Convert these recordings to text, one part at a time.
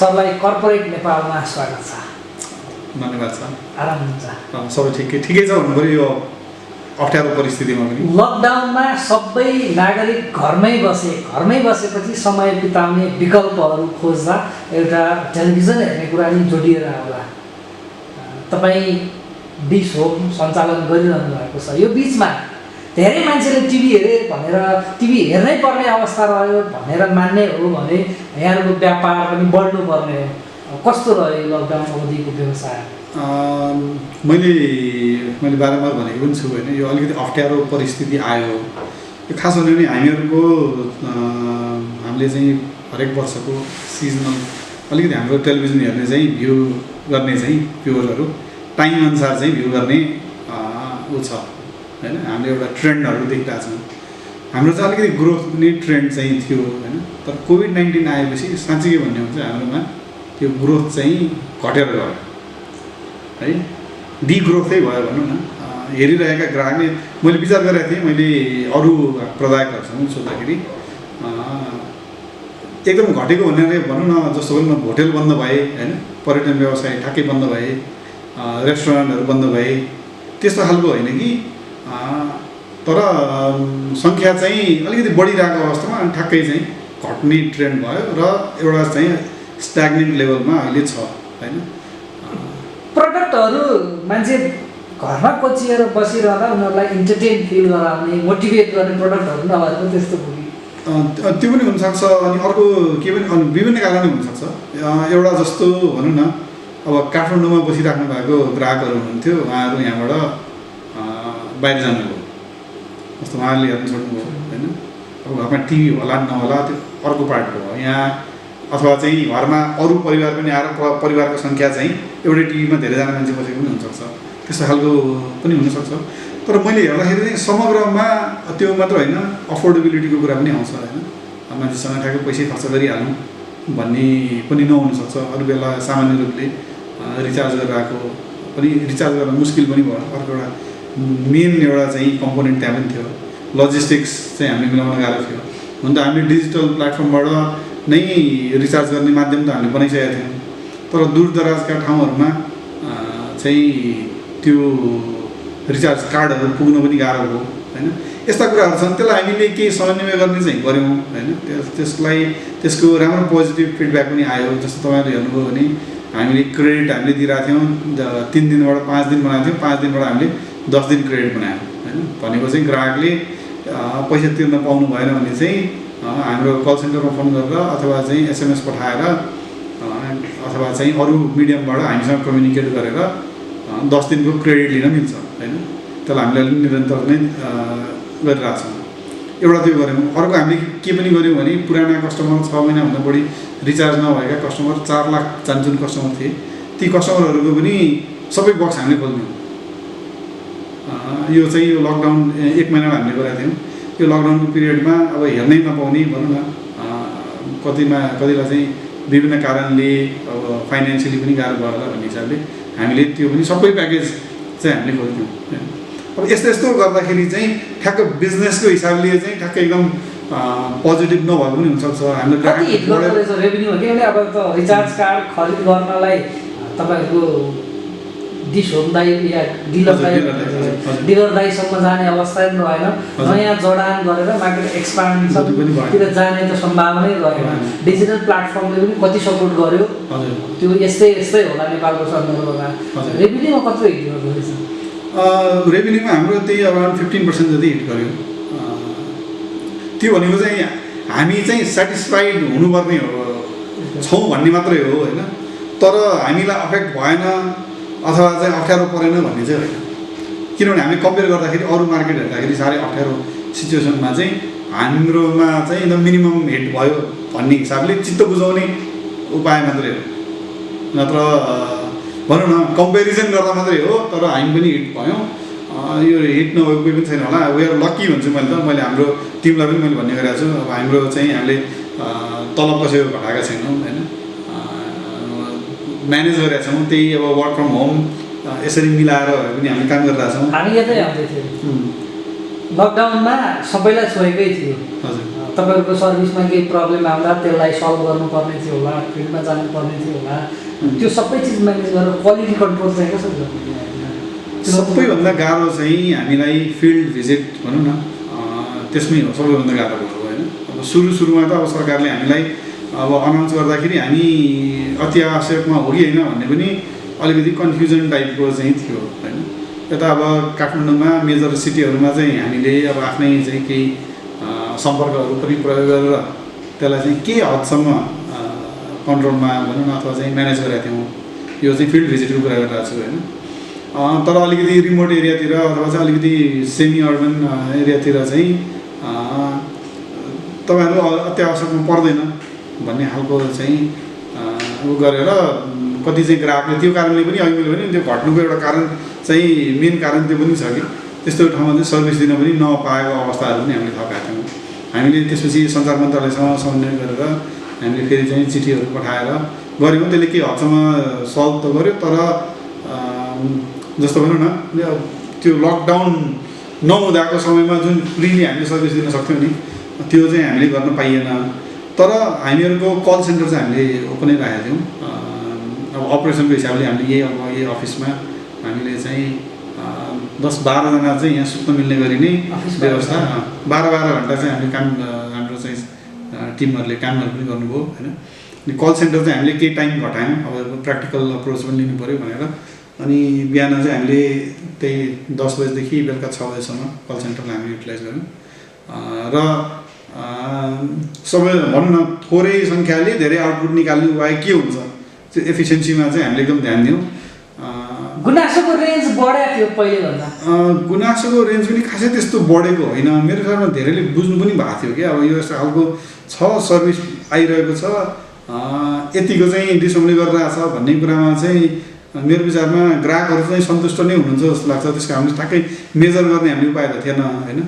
सरलाई कर्पोरेट नेपालमा स्वागत छ। धन्यवाद छ। आराम हुन्छ? सबै ठिकै छ भन्नु पऱ्यो यो अप्ठ्यारो परिस्थितिमा पनि। लकडाउनमा सबै नागरिक घरमै बसेपछि समय बिताउने विकल्पहरू खोज्दा एउटा टेलिभिजन हेर्ने कुरा नि जोडिएर आउला। तपाईँ डिस होम सञ्चालन गरिरहनु भएको छ। यो बिचमा धेरै मान्छेले टिभी हेरे भनेर टिभी हेर्नै पर्ने अवस्था रह्यो भनेर मान्ने हो भने यहाँहरूको व्यापार पनि बढ्नुपर्ने हो। कस्तो रह्यो लकडाउन अवधिको व्यवसाय? मैले बारम्बार भनेको पनि छु होइन, यो अलिकति अप्ठ्यारो परिस्थिति आयो। यो खास भन्यो भने हामीले चाहिँ हरेक वर्षको सिजनल अलिकति हाम्रो टेलिभिजन हेर्ने चाहिँ भ्यू गर्ने चाहिँ भ्युअरहरू टाइमअनुसार चाहिँ भ्यू गर्ने ऊ छ होइन। हामीले एउटा ट्रेन्डहरू देखिरहेको छौँ। हाम्रो चाहिँ अलिकति ग्रोथ पनि ट्रेन्ड चाहिँ थियो होइन। तर कोभिड-19 आएपछि साँच्चै भन्ने हो चाहिँ हाम्रोमा त्यो ग्रोथ चाहिँ घटेर गयो है, डिग्रोथै भयो भनौँ न। हेरिरहेका ग्राहकले मैले विचार गरेको थिएँ, मैले अरू प्रदायकहरूसँग सोद्धाखेरि एकदम घटेको भनेर भनौँ न, जस्तो पनि होटेल बन्द भए होइन, पर्यटन व्यवसाय ठ्याक्कै बन्द भए, रेस्टुरेन्टहरू बन्द भए, त्यस्तो खालको होइन कि। तर सङ्ख्या चाहिँ अलिकति बढिरहेको अवस्थामा ठ्याक्कै चाहिँ घट्ने ट्रेन्ड भयो र एउटा चाहिँ स्ट्याग्नेन्ट लेभलमा अहिले छ होइन। प्रडक्टहरू मान्छे घरमा कोचिएर बसिरहँदा उनीहरूलाई इन्टरटेन फिल गराउने, मोटिभेट गर्ने प्रडक्टहरू नभएको त्यस्तो पुग्यो। त्यो पनि हुनसक्छ। अनि अर्को के पनि विभिन्न कारणले हुनसक्छ। एउटा जस्तो भनौँ न, अब काठमाडौँमा बसिराख्नु भएको ग्राहकहरू हुनुहुन्थ्यो, उहाँहरू यहाँबाट बाहिर जानुभयो, जस्तो उहाँहरूले हेर्नु छोड्नुभयो होइन। अब घरमा टिभी होला नहोला त्यो अर्को पार्ट हो। यहाँ अथवा चाहिँ घरमा अरू परिवार पनि आएर परिवारको सङ्ख्या चाहिँ एउटै टिभीमा धेरैजना मान्छे बसेको पनि हुनसक्छ, त्यस्तो खालको पनि हुनसक्छ। तर मैले हेर्दाखेरि चाहिँ समग्रमा त्यो मात्र होइन, अफोर्डेबिलिटीको कुरा पनि आउँछ होइन। मान्छेसँग ठ्याक्कै पैसै खर्च गरिहाल्नु भन्ने पनि नहुनसक्छ। अरू बेला सामान्य रूपले रिचार्ज गरेर आएको पनि रिचार्ज गर्न मुस्किल पनि भयो। अर्को एउटा मेन एउटा चाहिँ कम्पोनेन्ट त्यहाँ पनि थियो, लजिस्टिक्स चाहिँ हामीले मिलाउन गाह्रो थियो। हुन त हामीले डिजिटल प्लेटफर्मबाट नै रिचार्ज गर्ने माध्यम त हामीले बनाइसकेका थियौँ, तर दूरदराजका ठाउँहरूमा चाहिँ त्यो रिचार्ज कार्डहरू पुग्न पनि गाह्रो भयो होइन। यस्ता कुराहरू छन्, त्यसलाई हामीले केही समन्वय गर्ने चाहिँ गऱ्यौँ होइन। त्यसको राम्रो पोजिटिभ फिडब्याक पनि आयो। जस्तो तपाईँहरूले हेर्नुभयो भने हामीले क्रेडिट हामीले दिइरहेको थियौँ, 3 दिनबाट 5 दिन बनाएको थियौँ, 5 दिनबाट हामीले 10 दिन क्रेडिट बनायौँ होइन। भनेको चाहिँ ग्राहकले पैसा तिर्न पाउनु भएन भने चाहिँ हाम्रो कल सेन्टरमा फोन गरेर अथवा चाहिँ SMS पठाएर अथवा चाहिँ अरू मिडियमबाट हामीसँग कम्युनिकेट गरेर 10 दिनको क्रेडिट लिन मिल्छ होइन। त्यसलाई हामीले निरन्तर नै गरिरहेको छौँ। एउटा त्यो गऱ्यौँ। अर्को हामीले के पनि गऱ्यौँ भने पुराना कस्टमर 6 महिनाभन्दा बढी रिचार्ज नभएका कस्टमर 4 लाख जुन कस्टमर थिए, ती कस्टमरहरूको पनि सबै बक्स हामीले खोल्यौँ। यो चाहिँ यो लकडाउन 1 महिनामा हामीले गरेका थियौँ। यो लकडाउनको पिरियडमा अब हेर्नै नपाउने भनौँ न, कतिलाई चाहिँ विभिन्न कारणले अब फाइनेन्सियली पनि गाह्रो भयो होला भन्ने हिसाबले हामीले त्यो पनि सबै प्याकेज चाहिँ हामीले खोल्थ्यौँ। अब यस्तो गर्दाखेरि चाहिँ ठ्याक्क बिजनेसको हिसाबले चाहिँ ठ्याक्क एकदम पोजिटिभ नभएको पनि हुनसक्छ। हामीले रेभेन्यू हो किनभने अब त रिचार्ज कार्ड खरिद गर्नलाई तपाईँहरूको डिस होम दाइ या डिलर दाइसम्म जाने अवस्था पनि रहेन। नयाँ जडान गरेर मार्केट एक्सपान्सनतिर जाने त सम्भावनै रहेन। डिजिटल प्लेटफर्मले पनि कति सपोर्ट गर्यो, त्यो यस्तै होला नेपालको सन्दर्भमा। रेभेन्यूमा कत्रो हिट गर्दो रहेछ? रेभेन्यूमा हाम्रो त्यही अराउन्ड 15% जति हिट गर्यो। त्यो भनेको चाहिँ हामी चाहिँ सेटिस्फाइड हुनुपर्ने छौँ भन्ने मात्रै हो होइन। तर हामीलाई अफेक्ट भएन अथवा चाहिँ अप्ठ्यारो परेन भन्ने चाहिँ होइन। किनभने हामी कम्पेयर गर्दाखेरि अरू मार्केट हेर्दाखेरि साह्रै अप्ठ्यारो सिचुएसनमा चाहिँ हाम्रोमा चाहिँ एकदम मिनिमम हिट भयो भन्ने हिसाबले चित्त बुझाउने उपाय मात्रै हो। नत्र भनौँ न कम्पेरिजन गर्दा मात्रै हो। तर हामी पनि हिट भयौँ। यो हिट नभएको कोही पनि छैन होला। वी आर लकी भन्छु मैले हाम्रो टिमलाई पनि मैले भन्ने गरेको छु। अब हाम्रो चाहिँ हामीले तलब कसैको घटाएका छैनौँ होइन, म्यानेज गरेका छौँ। त्यही अब वर्क फ्रम होम यसरी मिलाएर पनि हामी काम गरिरहेका छौँ। हामी यतै आउँदै थियौँ लकडाउनमा, सबैलाई छोएकै थियो। हजुर तपाईँहरूको सर्भिसमा केही प्रब्लम आउँदा त्यसलाई सल्भ गर्नुपर्ने थियो होला, फिल्डमा जानुपर्ने थियो होला, त्यो सबै चिज म्यानेज गरेर क्वालिटी कन्ट्रोल चाहिँ कसरी गर्नु? सबैभन्दा गाह्रो चाहिँ हामीलाई फिल्ड भिजिट भनौँ न, त्यसमै हो सबैभन्दा गाह्रो भयो होइन। अब सुरुमा त अब सरकारले हामीलाई अब अनाउन्स गर्दाखेरि हामी अति आवश्यकमा हो कि होइन भन्ने पनि अलिकति कन्फ्युजन टाइपको चाहिँ थियो होइन। यता अब काठमाडौँमा मेजर सिटीहरूमा चाहिँ हामीले अब आफ्नै चाहिँ केही सम्पर्कहरू पनि प्रयोग गरेर त्यसलाई चाहिँ के हदसम्म कन्ट्रोलमा भनौँ न अथवा चाहिँ म्यानेज गरेका थियौँ। यो चाहिँ फिल्ड भिजिटको कुरा गरिरहेको छु होइन। तर अलिकति रिमोट एरियातिर अथवा चाहिँ अलिकति सेमी अर्बन एरियातिर चाहिँ तपाईँहरू अत्यावश्यकमा पर्दैन भन्ने खालको चाहिँ उ गरेर कति चाहिँ ग्राहकले त्यो कारणले पनि अघि मैले भने त्यो घट्नुको एउटा कारण चाहिँ मेन कारण त्यो पनि छ कि त्यस्तो ठाउँमा चाहिँ सर्भिस दिन पनि नपाएको अवस्थाहरू पनि हामीले थपेका थियौँ। हामीले त्यसपछि सञ्चार मन्त्रालयसँग समन्वय गरेर हामीले फेरि चाहिँ चिठीहरू पठाएर गऱ्यौँ। त्यसले के हदसम्म सल्भ त गर्यो, तर जस्तो भनौँ न त्यो लकडाउन नहुँदाको समयमा जुन फ्रीली हामीले सर्भिस दिन सक्थ्यौँ नि त्यो चाहिँ हामीले गर्न पाइएन। तर हामीहरूको कल सेन्टर चाहिँ हामीले ओपनै राखेका थियौँ। अब अपरेसनको हिसाबले हामीले यही अफिसमा हामीले चाहिँ 10-12 जना चाहिँ यहाँ सुत्न मिल्ने गरी नै व्यवस्था 12 घन्टा चाहिँ हामीले काम हाम्रो चाहिँ टिमहरूले कामहरू पनि गर्नुभयो होइन। अनि कल सेन्टर चाहिँ हामीले केही टाइम घटायौँ, अब प्र्याक्टिकल अप्रोच पनि लिनु पऱ्यो भनेर। अनि बिहान चाहिँ हामीले त्यही 10 बजीदेखि बेलुका 6 बजीसम्म कल सेन्टरलाई हामीले युटिलाइज गऱ्यौँ। र सबै भनौँ न थोरै सङ्ख्याले धेरै आउटपुट निकाल्ने उपाय के हुन्छ त्यो एफिसियन्सीमा चाहिँ हामीले एकदम ध्यान दियौँ। गुनासोको रेन्ज बढाएको थियो पहिलेभन्दा? गुनासोको रेन्ज पनि खासै त्यस्तो बढेको होइन। मेरो ख्यालमा धेरैले बुझ्नु पनि भएको थियो कि अब यो यस्तो खालको छ सर्भिस आइरहेको छ, यतिको चाहिँ डिसम्बली गरिरहेको छ भन्ने कुरामा चाहिँ मेरो विचारमा ग्राहकहरू चाहिँ सन्तुष्ट नै हुनुहुन्छ जस्तो लाग्छ। त्यसको हामीले ठ्याक्कै मेजर गर्ने हामीले उपाय त थिएन होइन,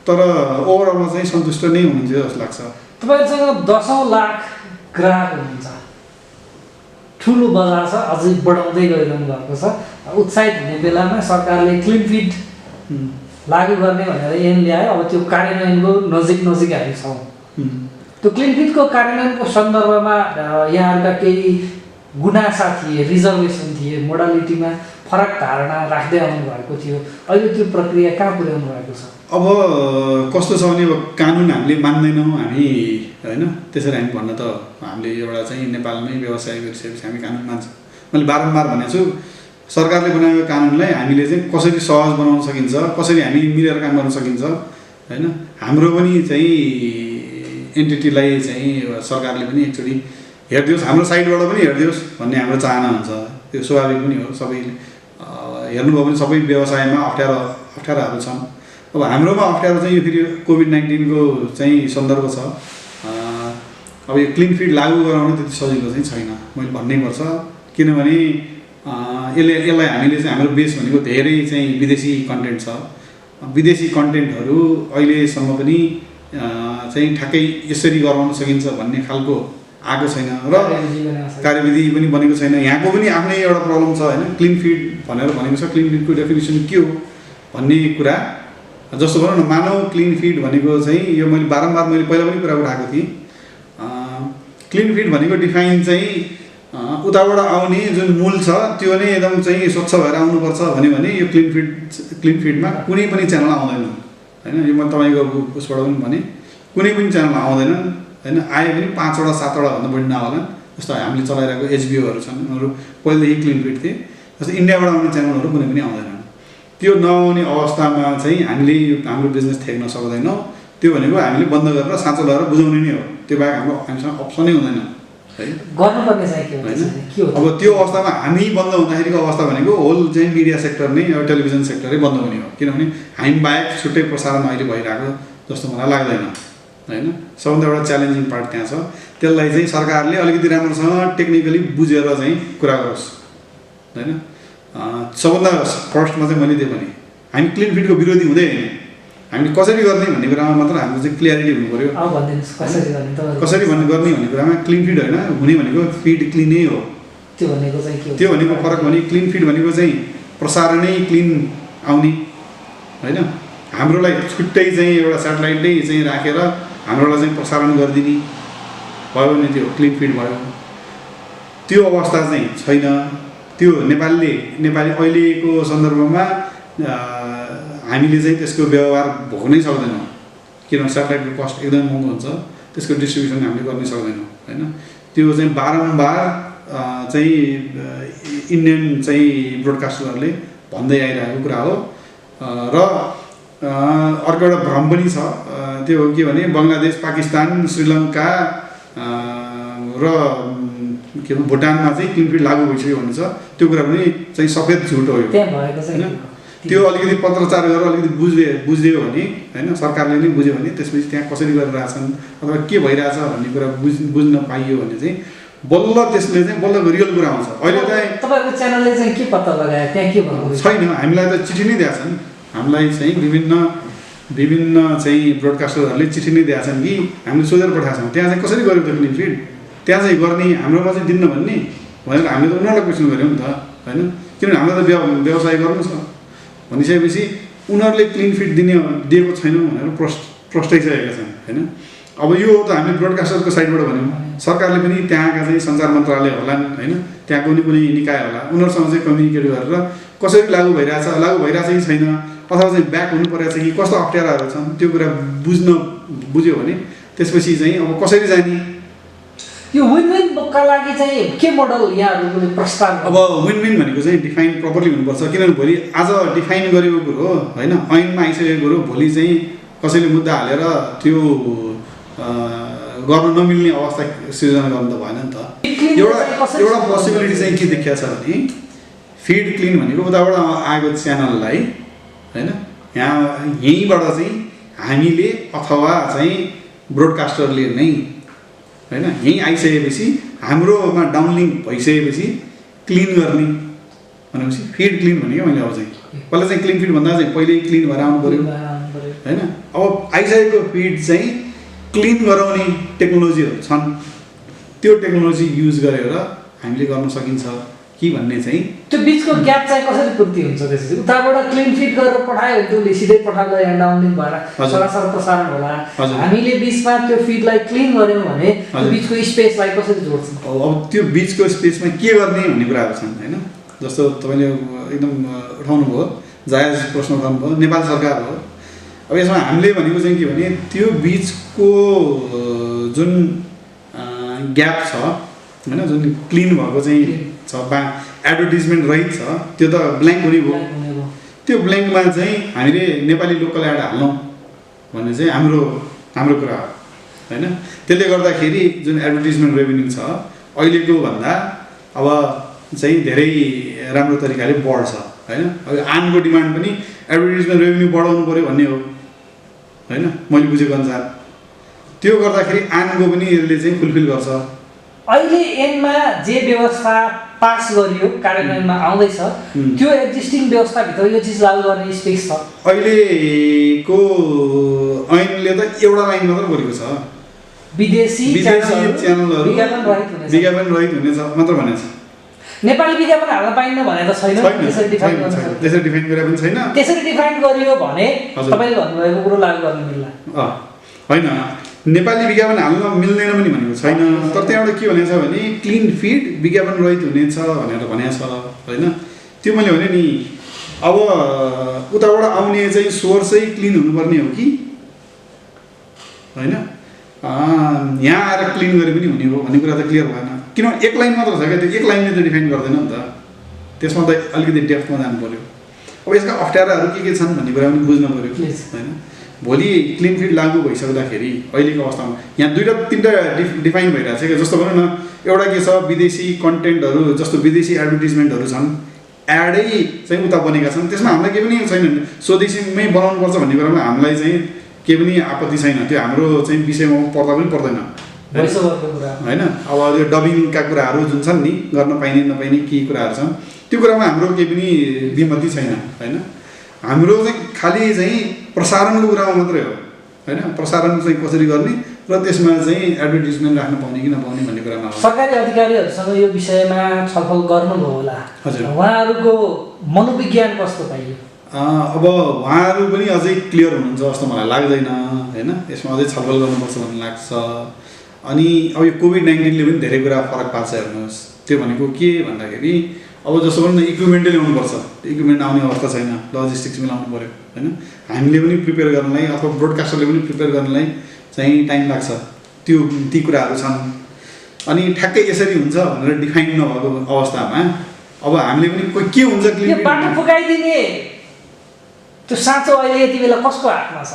तर ओभरअलमा चाहिँ सन्तुष्ट नै हुनुहुन्थ्यो जस्तो लाग्छ। तपाईँसँग 10औं लाख ग्राहक हुनुहुन्छ, ठुलो बजार छ, अझै बढाउँदै गइरहनु भएको छ। उत्साहित हुने बेलामा सरकारले क्लिन फिड लागू गर्ने भनेर ऐन ल्यायो। अब त्यो कार्यान्वयनको नजिक हामी छौँ। त्यो क्लिन फिडको कार्यान्वयनको सन्दर्भमा यहाँहरूका केही गुनासा थिए, रिजर्भेसन थिए, मोडालिटीमा फरक धारणा राख्दै आउनु भएको थियो। अहिले त्यो प्रक्रिया कहाँ पुर्याउनु भएको छ? अब कस्तो छ भने अब कानुन हामीले मान्दैनौँ हामी होइन, त्यसरी हामी भन्न त हामीले एउटा चाहिँ नेपालमै व्यवसाय गरिसकेपछि हामी कानुन मान्छौँ। मैले बारम्बार भनेको छु सरकारले बनाएको कानुनलाई हामीले चाहिँ कसरी सहज बनाउन सकिन्छ, कसरी हामी मिलेर काम गर्न सकिन्छ होइन। हाम्रो पनि चाहिँ एन्टिटीलाई चाहिँ सरकारले पनि एकचोटि हेरिदियोस्, हाम्रो साइडबाट पनि हेरिदियोस् भन्ने हाम्रो चाहना हुन्छ। त्यो स्वाभाविक पनि हो। सबैले हेर्नुभयो भने सबै व्यवसायमा अप्ठ्याराहरू छन्। अब हाम्रोमा अप्ठ्यारो चाहिँ यो फेरि कोभिड-19 को चाहिँ सन्दर्भ छ। अब यो क्लिन फिड लागू गराउन त्यति सजिलो चाहिँ छैन मैले भन्नै पर्छ। किनभने यसलाई हामीले चाहिँ हाम्रो बेस भनेको धेरै चाहिँ विदेशी कन्टेन्ट छ। विदेशी कन्टेन्टहरू अहिलेसम्म पनि चाहिँ ठ्याक्कै यसरी गराउन सकिन्छ भन्ने खालको आएको छैन र कार्यविधि पनि बनेको छैन। यहाँको पनि आफ्नै एउटा प्रब्लम छ होइन। क्लिन फिड भनेर भनेको छ, क्लिन फिडको डेफिनेसन के हो भन्ने कुरा। जस्तो भनौँ न, मानव क्लिन फिड भनेको चाहिँ यो मैले बारम्बार मैले पहिला पनि कुरा उठाएको थिएँ। क्लिन फिड भनेको डिफाइन चाहिँ उताबाट आउने जुन मूल छ त्यो नै एकदम चाहिँ स्वच्छ भएर आउनुपर्छ भने यो क्लिन फिडमा कुनै पनि च्यानल आउँदैन होइन। यो म तपाईँको उसबाट पनि भने कुनै पनि च्यानल आउँदैन होइन। आए पनि 5वटा 7वटा भन्दा बढी नहोला। जस्तो हामीले चलाइरहेको एचबिओहरू छन्, उनीहरू पहिलेदेखि क्लिन फिड थिए। जस्तो इन्डियाबाट आउने च्यानलहरू कुनै पनि आउँदैनन्। त्यो नआउने अवस्थामा चाहिँ हामीले हाम्रो बिजनेस थ्याक्न सक्दैनौँ। त्यो भनेको हामीले बन्द गरेर साँचो लगाएर बुझाउने नै हो। त्यो बाहेक हामीसँग अप्सनै हुँदैन है। गर्नुपर्ने चाहिँ के हो? अब त्यो अवस्थामा हामी बन्द हुँदाखेरिको अवस्था भनेको होल चाहिँ मिडिया सेक्टर नै, टेलिभिजन सेक्टरै बन्द हुने हो। किनभने हामी बाहेक छुट्टै प्रसारण अहिले भइरहेको जस्तो मलाई लाग्दैन होइन। सबभन्दा एउटा च्यालेन्जिङ पार्ट त्यहाँ छ। त्यसलाई चाहिँ सरकारले अलिकति राम्रोसँग टेक्निकली बुझेर चाहिँ कुरा गरोस् होइन। सबभन्दा फर्स्टमा चाहिँ मैले त्यो भने हामी क्लिन फिडको विरोधी हुँदै होइन, हामीले कसरी गर्ने भन्ने कुरामा मात्र हाम्रो चाहिँ क्लियरिटी हुनु पऱ्यो। कसरी गर्ने भन्ने कुरामा क्लिन फिड होइन, हुने भनेको फिड क्लिनै हो। त्यो भनेको फरक भने क्लिन फिड भनेको चाहिँ प्रसारणै क्लिन आउने होइन। हाम्रोलाई छुट्टै चाहिँ एउटा सेटेलाइटै चाहिँ राखेर हाम्रोलाई चाहिँ प्रसारण गरिदिने भयो भने त्यो क्लिन फिड भयो। त्यो अवस्था चाहिँ छैन। त्यो नेपाली अहिलेको सन्दर्भमा हामीले चाहिँ त्यसको व्यवहार भोग्नै सक्दैनौँ, किनभने सेटेलाइटको कस्ट एकदमै महँगो हुन्छ, त्यसको डिस्ट्रिब्युसन हामीले गर्नै सक्दैनौँ होइन। त्यो चाहिँ बारम्बार चाहिँ इन्डियन चाहिँ ब्रोडकास्टरहरूले भन्दै आइरहेको कुरा हो। र अर्को एउटा भ्रम पनि छ, त्यो हो के भने बङ्गलादेश, पाकिस्तान, श्रीलङ्का र के भन्छ भुटानमा चाहिँ क्लिन फिड लागू भइसक्यो भन्ने छ। त्यो कुरा पनि चाहिँ सफेद झुट हो होइन। त्यो अलिकति पत्रचार गरेर अलिकति बुझ्दियो भने होइन, सरकारले नै बुझ्यो भने त्यसपछि त्यहाँ कसरी गरिरहेछन् अथवा के भइरहेछ भन्ने कुरा बुझ्न पाइयो भने चाहिँ बल्ल त्यसले चाहिँ बल्ल रियल कुरा आउँछ। अहिले चाहिँ तपाईँको च्यानलले चाहिँ के पत्ता लगायो, त्यहाँ के भन्नु छैन। हामीलाई त चिठी नै दिएका छन्, हामीलाई चाहिँ विभिन्न चाहिँ ब्रोडकास्टरहरूले चिठी नै दिएका छन् कि हामीले सोधेर पठाएको छौँ त्यहाँ चाहिँ कसरी गर्यो त क्लिन फिड, त्यहाँ चाहिँ गर्ने हाम्रोमा चाहिँ दिन्न भन्ने भनेर हामीले त उनीहरूलाई क्वेसन गऱ्यौँ नि त होइन। किनभने हामीलाई त व्यवसाय गर्नु छ भनिसकेपछि उनीहरूले क्लिन फिड दिएको छैनौँ भनेर प्रस्ताइसकेका छन् होइन। अब यो त हामीले ब्रोडकास्टरको साइडबाट भन्यौँ, सरकारले पनि त्यहाँका चाहिँ सञ्चार मन्त्रालय होलान् होइन, त्यहाँ कुनै निकाय होला, उनीहरूसँग चाहिँ कम्युनिकेट गरेर कसरी लागू भइरहेछ कि छैन अथवा चाहिँ ब्याक हुनु परेको छ कि कस्तो अप्ठ्याराहरू छन् त्यो कुरा बुझ्यो भने त्यसपछि चाहिँ अब कसरी जाने। यो विन-विनका लागि चाहिँ के मोडल यहाँहरूले प्रस्ताव? अब विन-विन भनेको चाहिँ डिफाइन प्रपरली हुनुपर्छ, किनभने भोलि आज डिफाइन गरेको कुरो होइन, ऐनमा आइसकेको कुरो भोलि चाहिँ कसैले मुद्दा हालेर त्यो गर्न नमिल्ने अवस्था सिर्जना गर्नु त भएन नि त। एउटा पोसिबिलिटी चाहिँ के देखिया छ भने फिड क्लिन भनेको उताबाट आएको च्यानललाई होइन, यहीँबाट चाहिँ हामीले अथवा चाहिँ ब्रोडकास्टरले नै होइन यहीँ आइसकेपछि हाम्रोमा डाउनलिङ्क भइसकेपछि क्लिन गर्ने भनेपछि फिड क्लिन भनेको मैले अब चाहिँ पहिला चाहिँ क्लिन फिड भन्दा चाहिँ पहिल्यै क्लिन भएर आउनु पऱ्यो होइन। अब आइसकेको फिड चाहिँ क्लिन गराउने टेक्नोलोजीहरू छन्, त्यो टेक्नोलोजी युज गरेर हामीले गर्न सकिन्छ कि भन्ने चाहिँ त्यो बिचको ग्याप चाहिँ कसरी पूर्ति हुन्छ? त्यसपछि उताबाट क्लिन फिड गरेर पठायो भने त्यसले सिधै पठाउँदा यहाँ डाउनलिङ्क भएर सरासर प्रसारण होला, हामीले बिचमा त्यो फिडलाई क्लिन गऱ्यौँ भने त्यो बिचको स्पेसलाई कसरी जोड्छौँ? अब त्यो बिचको स्पेसमा के गर्ने भन्ने कुराहरू छन् होइन। जस्तो तपाईँले एकदम उठाउनु भयो, जायज प्रश्न उठाउनु भयो, नेपाल सरकार हो। अब यसमा हामीले भनेको चाहिँ के भने त्यो बिचको जुन ग्याप छ होइन, जुन क्लिन भएको चाहिँ छ एडभर्टिजमेन्ट रहित छ, त्यो त ब्ल्याङ्क हुने भयो। त्यो ब्ल्याङ्कमा चाहिँ हामीले नेपाली लोकल एड हाल्छौँ भन्ने चाहिँ हाम्रो कुरा हो होइन। त्यसले गर्दाखेरि जुन एडभर्टिजमेन्ट रेभेन्यू छ अहिलेको भन्दा अब चाहिँ धेरै राम्रो तरिकाले बढ्छ होइन। अब आनको डिमान्ड पनि एडभर्टिजमेन्ट रेभेन्यू बढाउनु पऱ्यो भन्ने हो होइन, मैले बुझेको अनुसार। त्यो गर्दाखेरि आनको पनि यसले चाहिँ फुलफिल गर्छ। अहिले ऐनमा जे व्यवस्था पास गरियो कार्यान्वयनमा आउँदैछ त्यो एक्जिस्टिङ व्यवस्थाभित्र यो चिज लागू गर्ने स्पेस छ? अहिलेको ऐनले त एउटा लाइन मात्र बोलेको छ, विदेशी च्यानलहरू विज्ञापन रहित हुनेछ मात्र भनेको छ। नेपाली विज्ञापन हाल्न पाइन्न भने त छैन, त्यसरी डिफाइन गरेर पनि छैन। त्यसरी डिफाइन गरियो भने तपाईँले भन्नुभएको कुरो लागू गर्न मिल्ला होइन। नेपाली विज्ञापन हाल्न मिल्दैन पनि भनेको छैन, तर त्यहाँबाट के भनेको छ भने क्लिन फिड विज्ञापन रहित हुनेछ भनेर भनेको छ होइन। त्यो मैले भने नि अब उताबाट आउने चाहिँ सोर्सै क्लिन हुनुपर्ने हो कि होइन, यहाँ आएर क्लिन गरे पनि हुने हो भन्ने कुरा त क्लियर भएन। किनभने एक लाइन मात्र छ क्या, त्यो एक लाइनले त डिफाइन गर्दैन नि त, त्यसमा त अलिकति डेप्थमा जानु पऱ्यो। अब यसका अप्ठ्याराहरू के छन् भन्ने कुरा पनि बुझ्नु पऱ्यो होइन। भोलि क्लिन फिड लागू भइसक्दाखेरि अहिलेको अवस्थामा यहाँ दुईवटा तिनवटा डिफाइन भइरहेको छ क्या। जस्तो भनौँ न, एउटा के छ विदेशी कन्टेन्टहरू, जस्तो विदेशी एडभर्टिजमेन्टहरू छन्, एडै चाहिँ उता बनेका छन्, त्यसमा हामीलाई केही पनि छैन, स्वदेशीमै बनाउनुपर्छ भन्ने कुरामा हामीलाई चाहिँ केही पनि आपत्ति छैन। त्यो हाम्रो चाहिँ विषयमा पर्दा पनि पर्दैन होइन। अब त्यो डबिङका कुराहरू जुन छन् नि, गर्न पाइने नपाइने केही कुराहरू छन्, त्यो कुरामा हाम्रो केही पनि विमति छैन होइन। हाम्रो चाहिँ खालि चाहिँ प्रसारणको कुरामा मात्रै हो होइन, प्रसारण चाहिँ कसरी गर्ने र त्यसमा चाहिँ एडभर्टिजमेन्ट राख्न पाउने कि नपाउने भन्ने कुरामा हो। सरकारी अधिकारीहरूसँग यो विषयमा छलफल गर्नुभयो होला, हजुर, उहाँहरूको मनोविज्ञान कस्तो पाइयो? अब उहाँहरू पनि अझै क्लियर हुनुहुन्छ जस्तो मलाई लाग्दैन होइन, यसमा अझै छलफल गर्नुपर्छ भन्ने लाग्छ। अनि अब यो कोभिड-19ले पनि धेरै कुरा फरक पार्छ हेर्नुहोस्। त्यो भनेको के भन्दाखेरि अब जस्तो पनि इक्विपमेन्टै ल्याउनुपर्छ, इक्विपमेन्ट आउने अवस्था छैन, लजिस्टिक्स मिलाउनु पऱ्यो होइन। हामीले पनि प्रिपेयर गर्नलाई अथवा ब्रोडकास्टरले पनि प्रिपेयर गर्नलाई चाहिँ टाइम लाग्छ। ती कुराहरू छन्। अनि ठ्याक्कै यसरी हुन्छ भनेर डिफाइन नभएको अवस्थामा अब हामीले पनि के हुन्छ यो बाटो फुकाइदिने त्यो साँचो अहिले यति बेला कसको हातमा छ?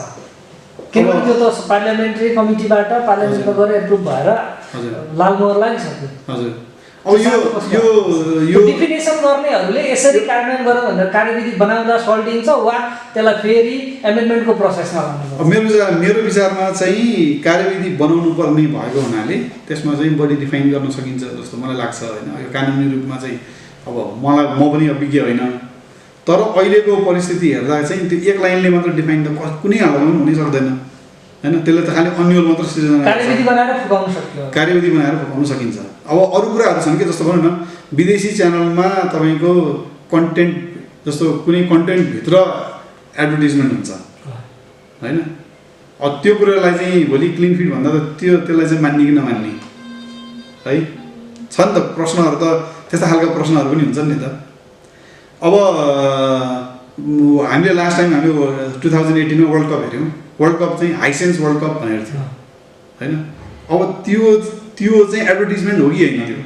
किनभने त्यो त पार्लियामेन्ट्री कमिटीबाट पार्लियामेन्टमा गएर एप्रुभ भएर लालमोहर लागिसक्यो। हजुर, अब यो डिफिनेसन गर्नेहरूले यसरी कार्यान्वयन गर भनेर कार्यविधि बनाउँदा सल्टिन्छ वा त्यसलाई फेरि एमेन्डमेन्टको प्रोसेसमा लानुपर्छ? मेरो विचारमा चाहिँ कार्यविधि बनाउनु पर्ने भएको हुनाले त्यसमा चाहिँ बढी डिफाइन गर्न सकिन्छ जस्तो मलाई लाग्छ होइन। यो कानुनी रूपमा चाहिँ अब म पनि अभिज्ञ होइन, तर अहिलेको परिस्थिति हेर्दा चाहिँ त्यो एक लाइनले मात्र डिफाइन त कुनै हालतमा पनि हुनै सक्दैन होइन। त्यसले त खालि अन्यल मात्र सृजना कार्यविधि बनाएर फुकाउन सक्यो, कार्यविधि बनाएर फुकाउन सकिन्छ। अब अरू कुराहरू छन् कि जस्तो भनौँ न विदेशी च्यानलमा तपाईँको कन्टेन्ट जस्तो कुनै कन्टेन्टभित्र एडभर्टिजमेन्ट हुन्छ होइन। त्यो कुरालाई चाहिँ भोलि क्लिन फिट भन्दा त त्यसलाई चाहिँ मान्ने कि नमान्ने है छ नि त प्रश्नहरू। त त्यस्ता खालका प्रश्नहरू पनि हुन्छन् नि त। अब हामीले लास्ट टाइम हामी 2018मा वर्ल्ड कप हेऱ्यौँ। वर्ल्ड कप चाहिँ हाइसेन्स वर्ल्ड कप भनेर थियो होइन। अब त्यो चाहिँ एडभर्टिजमेन्ट हो कि होइन त्यो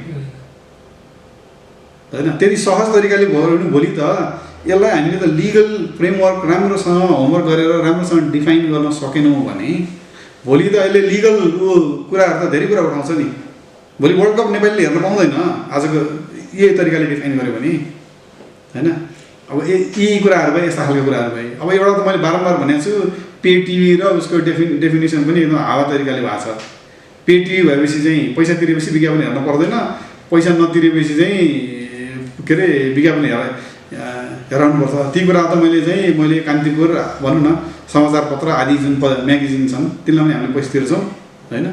होइन। त्यति सहज तरिकाले भयो भने भोलि त यसलाई हामीले त लिगल फ्रेमवर्क राम्रोसँग होमवर्क गरेर राम्रोसँग डिफाइन गर्न सकेनौँ भने भोलि त अहिले लिगल कुराहरू त धेरै कुरा उठाउँछ नि। भोलि वर्ल्ड कप नेपालीले हेर्न पाउँदैन आजको यही तरिकाले डिफाइन गर्यो भने होइन। अब यी कुराहरू भए, यस्ता खालको कुराहरू भए। अब एउटा त मैले बारम्बार भनेको छु पे टिभी र उसको डेफिनेसन पनि एकदम हावा तरिकाले भएको छ। पे टिभी भएपछि चाहिँ पैसा तिरेपछि विज्ञापन हेर्न पर्दैन, पैसा नतिरेपछि चाहिँ के अरे विज्ञापन हेराउनुपर्छ। ती कुरा त मैले कान्तिपुर भनौँ न समाचारपत्र आदि जुन म्यागजिन छन् तिनलाई पनि हामीले पैसा तिर्छौँ होइन।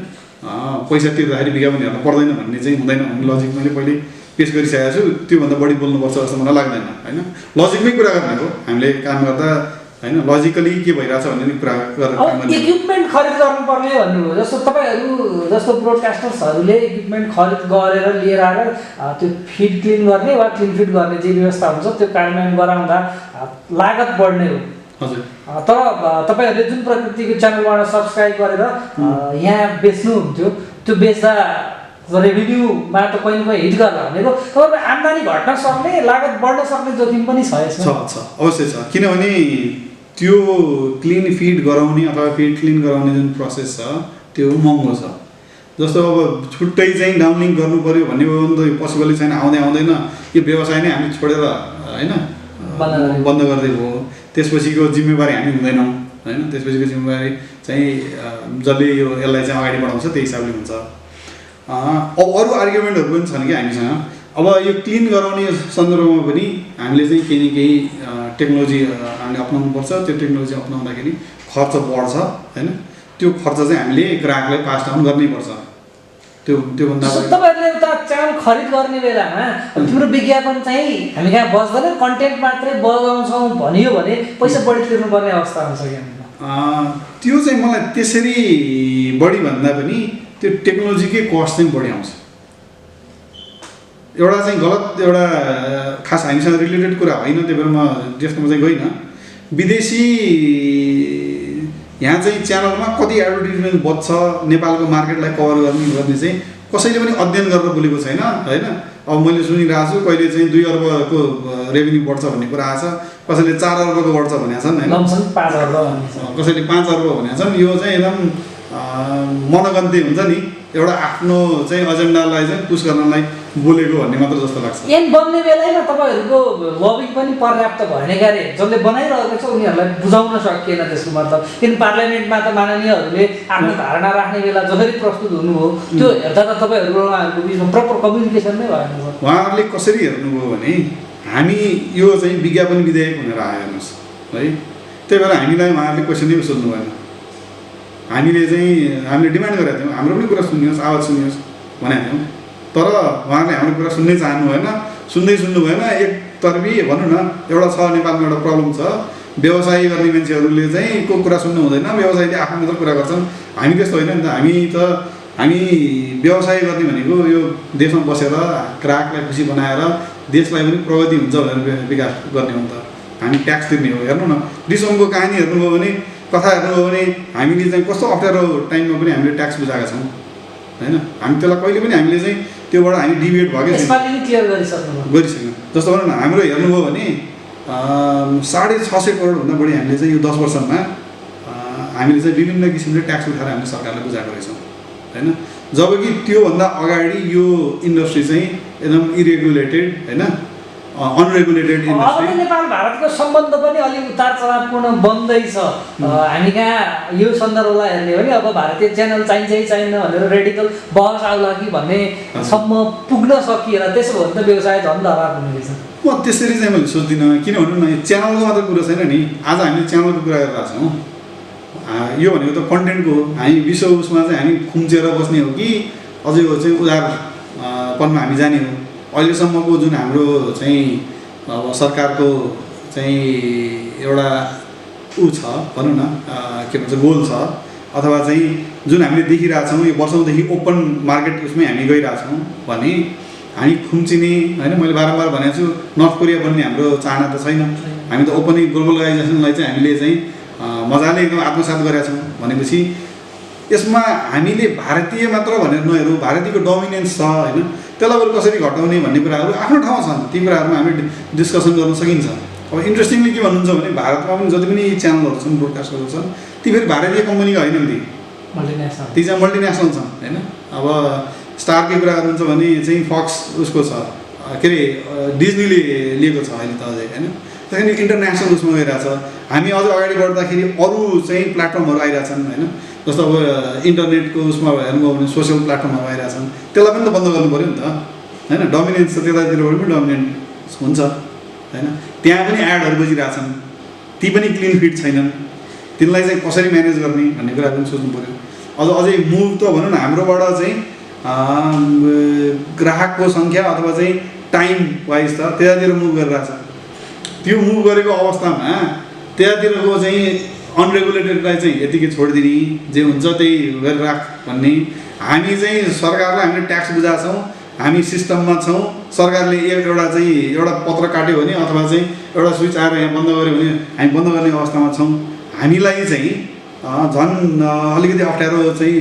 पैसा तिर्दाखेरि विज्ञापन हेर्न पर्दैन भन्ने चाहिँ हुँदैन भन्ने लजिक मैले पहिले पेस गरिसकेको छु। त्योभन्दा बढी बोल्नुपर्छ जस्तो मलाई लाग्दैन होइन। लजिकमै कुरा गर्ने हो हामीले काम गर्दा होइन। लजिकली के भइरहेछ भन्ने कुरा गरेर इक्विपमेन्ट खरिद गर्नुपर्ने भन्नुभयो। जस्तो तपाईँहरू जस्तो ब्रोडकास्टर्सहरूले इक्विपमेन्ट खरिद गरेर लिएर आएर त्यो फिड क्लिन गर्ने वा क्लिन फिड गर्ने जे व्यवस्था हुन्छ त्यो कार्यान्वयन गराउँदा लागत बढ्ने हो। हजुर, तर तपाईँहरूले जुन प्रकृतिको च्यानलबाट सब्सक्राइब गरेर यहाँ बेच्नुहुन्थ्यो त्यो बेच्दा रेभिन्यूमा त कहीँ न कहीँ हिट गर्ला भनेको तपाईँको आम्दानी घट्न सक्ने लागत बढ्न सक्ने जोखिम पनि छ यसमा। छ अवश्य छ। किनभने त्यो क्लिन फिड गराउने अथवा फिड क्लिन गराउने जुन प्रोसेस छ त्यो महँगो छ। जस्तो अब छुट्टै चाहिँ डाउनलिङ गर्नु पऱ्यो भन्ने हो भने त पोसिबल छैन, आउँदैन। यो व्यवसाय नै हामी छोडेर होइन बन्द गर्दै भयो। त्यसपछिको जिम्मेवारी हामी हुँदैनौँ होइन। त्यसपछिको जिम्मेवारी चाहिँ जसले यसलाई चाहिँ अगाडि बढाउँछ त्यही हिसाबले हुन्छ। अब अरू आर्ग्युमेन्टहरू पनि छन् कि हामीसँग। अब यो क्लिन गराउने सन्दर्भमा पनि हामीले चाहिँ केही न केही टेक्नोलोजी हामीले अप्नाउनु पर्छ। त्यो टेक्नोलोजी अप्नाउँदाखेरि खर्च बढ्छ होइन। त्यो खर्च चाहिँ हामीले ग्राहकलाई पास डाउन गर्नैपर्छ। त्योभन्दा तपाईँहरूले एउटा च्यानल खरिद गर्ने बेलामा तिम्रो विज्ञापन चाहिँ हामी कहाँ बस्दैन, कन्टेन्ट मात्रै बजाउँछौँ भनियो भने पैसा बढी तिर्नुपर्ने अवस्था हुन्छ कि त्यो चाहिँ मलाई त्यसरी बढी भन्दा पनि त्यो टेक्नोलोजीकै कस्ट चाहिँ बढी आउँछ। एउटा चाहिँ गलत एउटा खास हामीसँग रिलेटेड कुरा होइन, त्यही भएर म त्यसमा चाहिँ गइनँ। विदेशी यहाँ चाहिँ च्यानलमा कति एडभर्टिजमेन्ट बच्छ नेपालको मार्केटलाई कभर गर्ने चाहिँ कसैले पनि अध्ययन गरेर बोलेको छैन होइन। अब मैले सुनिरहेको छु कहिले चाहिँ 2 अर्बको रेभेन्यू बढ्छ भन्ने कुरा आएको छ, कसैले 4 अर्बको बढ्छ भनेको छन् होइन, कसैले 5 अर्ब भनेको छन्। यो चाहिँ एकदम मनगन्ती हुन्छ नि, एउटा आफ्नो चाहिँ एजेन्डालाई चाहिँ पुस गर्नलाई बोलेको भन्ने मात्र जस्तो लाग्छ। एन बन्ने बेलामा तपाईँहरूको लबिङ पनि पर्याप्त भएन क्यारे, जसले बनाइरहेको छ उनीहरूलाई बुझाउन सकिएन त्यसको मतलब। किन पार्लियामेन्टमा त माननीयहरूले आफ्नो धारणा राख्ने बेला जसरी प्रस्तुत हुनुभयो त्यो हेर्दा त तपाईँहरू उहाँहरूको बिचमा प्रपर कम्युनिकेसन नै भएन। उहाँहरूले कसरी हेर्नुभयो भने हामी यो चाहिँ विज्ञापन विधेयक भनेर आयो हेर्नुहोस् है। त्यही भएर हामीलाई उहाँहरूले क्वेसन नै सोध्नु भएन। हामीले डिमान्ड गरेका थियौँ हाम्रो पनि कुरा सुनियोस्, आवाज सुनियोस् भनेका थियौँ। तर उहाँहरूले हाम्रो कुरा सुन्नै चाहनु भएन, सुन्नु भएन। तर्फी भनौँ न एउटा छ नेपालमा एउटा प्रब्लम छ, व्यवसाय गर्ने मान्छेहरूले चाहिँ को कुरा सुन्नु हुँदैन, व्यवसायले आफ्नो मात्र कुरा गर्छन्। हामी त्यस्तो होइन नि त, हामी व्यवसाय गर्ने भनेको यो देशमा बसेर ग्राहकलाई खुसी बनाएर देशलाई पनि प्रगति हुन्छ भनेर विकास गर्ने हो नि त। हामी ट्याक्स तिर्ने हो। हेर्नु न डिसोमको कहानी हेर्नुभयो भने, कथा हेर्नुभयो भने हामीले चाहिँ कस्तो अप्ठ्यारो टाइममा पनि हामीले ट्याक्स बुझाएका छौँ होइन। हामी त्यसलाई कहिले पनि हामीले चाहिँ त्योबाट हामी डिभिएट भएकै गरिसक्यौँ। जस्तो भनौँ न हाम्रो हेर्नुभयो भने 650 करोडभन्दा बढी हामीले चाहिँ यो 10 वर्षमा हामीले चाहिँ विभिन्न किसिमले ट्याक्स उठाएर हामीले सरकारलाई बुझाएको रहेछौँ होइन। जबकि त्योभन्दा अगाडि यो इन्डस्ट्री चाहिँ एकदम इरेगुलेटेड होइन, अनरेगुलेटेड इन्डस्ट्री। नेपाल भारतको सम्बन्ध पनि अलिक उतार चढावपूर्ण बन्दैछ। हामी कहाँ यो सन्दर्भलाई हेर्ने हो भने अब भारतीय च्यानल चाहिन्छ कि चाहिँदैन भनेर रेडिकल बहस आउला कि भन्नेसम्म पुग्न सकिएला। त्यसो भयो भने त व्यवसाय झन् धराप हुने रहेछ। म त्यसरी चाहिँ मैले सोच्दिनँ। किन भन्नु न, यो च्यानलको मात्र कुरा छैन नि। आज हामीले च्यानलको कुरा गरिरहेको छौँ, यो भनेको त कन्टेन्टको हो। हामी विश्व उसमा चाहिँ हामी खुम्चेर बस्ने हो कि अझै चाहिँ उदारपनमा हामी जाने हो। अहिलेसम्मको जुन हाम्रो चाहिँ अब सरकारको चाहिँ एउटा छ भनौँ न, के भन्छ गोल छ, अथवा चाहिँ जुन हामीले देखिरहेछौँ यो वर्षौँदेखि ओपन मार्केट उसमै हामी गइरहेछौँ भने हामी खुम्चिने होइन। मैले बारम्बार भनेको छु, नर्थ कोरिया बन्ने हाम्रो चाहना त छैन। हामी त ओपन ग्लोबलाइजेसनलाई चाहिँ हामीले चाहिँ मजाले एकदम आत्मसात गरेका छौँ। भनेपछि यसमा हामीले भारतीय मात्र भनेर नहेरौँ, भारतीयको डोमिनेन्स छ होइन। त्यसलाई बरु कसरी घटाउने भन्ने कुराहरू आफ्नो ठाउँमा छन्। ती कुराहरूमा हामी डिस्कसन गर्न सकिन्छ। अब इन्ट्रेस्टिङली के भन्नुहुन्छ भने भारतमा पनि जति पनि च्यानलहरू छन्, ब्रोडकास्टहरू छन्, ती फेरि भारतीय कम्पनीका होइनन्, ती चाहिँ मल्टिनेसनल छन् होइन। अब स्टारकै कुरा गर्नुहुन्छ भने चाहिँ फक्स उसको छ, के अरे डिज्नीले लिएको छ अहिले त अझै होइन। त्यसरी इन्टरनेसनल उसमा गइरहेछ। हामी अझ अगाडि बढ्दाखेरि अरू चाहिँ प्लेटफर्महरू आइरहेछन् होइन। जस्तो अब इन्टरनेटको उसमा हेर्नुभयो भने सोसियल प्लेटफर्महरू आइरहेछन्, त्यसलाई पनि त बन्द गर्नु पऱ्यो नि त होइन। डोमिनेन्स छ त्यतातिरबाट पनि डोमिनेन्ट हुन्छ होइन। त्यहाँ पनि एडहरू बजिरहेछन्, ती पनि क्लिन फिट छैनन्। तिनलाई चाहिँ कसरी म्यानेज गर्ने भन्ने कुरा पनि सोच्नु पऱ्यो। अझै मुभ त भनौँ न हाम्रोबाट चाहिँ ग्राहकको सङ्ख्या अथवा चाहिँ टाइम वाइज त त्यतातिर मुभ गरिरहेछ। त्यो मुभ गरेको अवस्थामा त्यतातिरको चाहिँ अनरेगुलेटेडलाई चाहिँ यतिकै छोडिदिने, जे हुन्छ त्यही गरेर राख भन्ने। हामी चाहिँ सरकारलाई हामीले ट्याक्स बुझाएको छौँ, हामी सिस्टममा छौँ। सरकारले एउटा पत्र काट्यो भने अथवा चाहिँ एउटा स्विच आएर यहाँ बन्द गऱ्यो भने हामी बन्द गर्ने अवस्थामा छौँ। हामीलाई चाहिँ झन् अलिकति अप्ठ्यारो चाहिँ